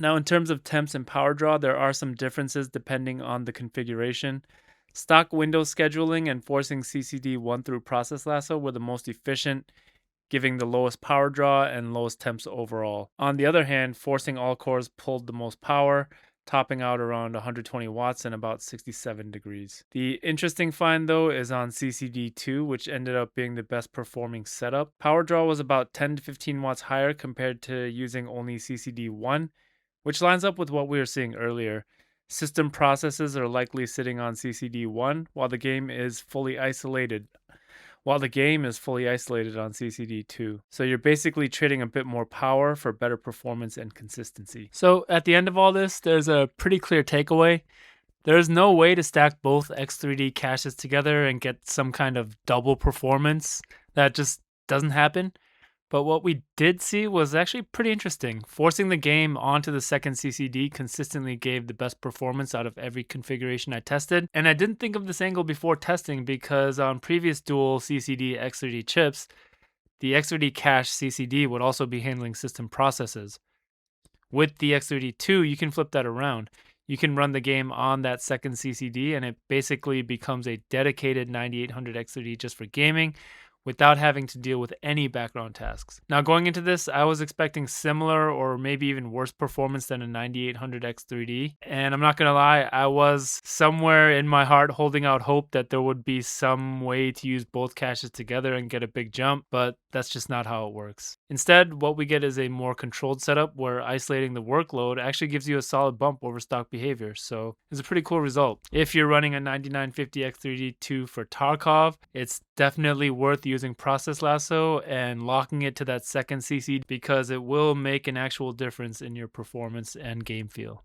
Now, in terms of temps and power draw, there are some differences depending on the configuration. Stock Windows scheduling and forcing CCD1 through Process Lasso were the most efficient, giving the lowest power draw and lowest temps overall. On the other hand, forcing all cores pulled the most power, topping out around 120 watts and about 67 degrees. The interesting find though is on CCD2, which ended up being the best performing setup. Power draw was about 10 to 15 watts higher compared to using only CCD1, which lines up with what we were seeing earlier. System processes are likely sitting on CCD1 while the game is fully isolated on CCD2. So you're basically trading a bit more power for better performance and consistency. So at the end of all this, there's a pretty clear takeaway. There's no way to stack both X3D caches together and get some kind of double performance. That just doesn't happen. But what we did see was actually pretty interesting. Forcing the game onto the second CCD consistently gave the best performance out of every configuration I tested. And I didn't think of this angle before testing because on previous dual CCD X3D chips, the X3D cache CCD would also be handling system processes. With the X3D2, you can flip that around. You can run the game on that second CCD and it basically becomes a dedicated 9800 X3D just for gaming, without having to deal with any background tasks. Now going into this, I was expecting similar or maybe even worse performance than a 9800 X3D. And I'm not gonna lie, I was somewhere in my heart holding out hope that there would be some way to use both caches together and get a big jump, but that's just not how it works. Instead, what we get is a more controlled setup where isolating the workload actually gives you a solid bump over stock behavior. So it's a pretty cool result. If you're running a 9950 X3D2 for Tarkov, it's definitely worth using Process Lasso and locking it to that second CC because it will make an actual difference in your performance and game feel.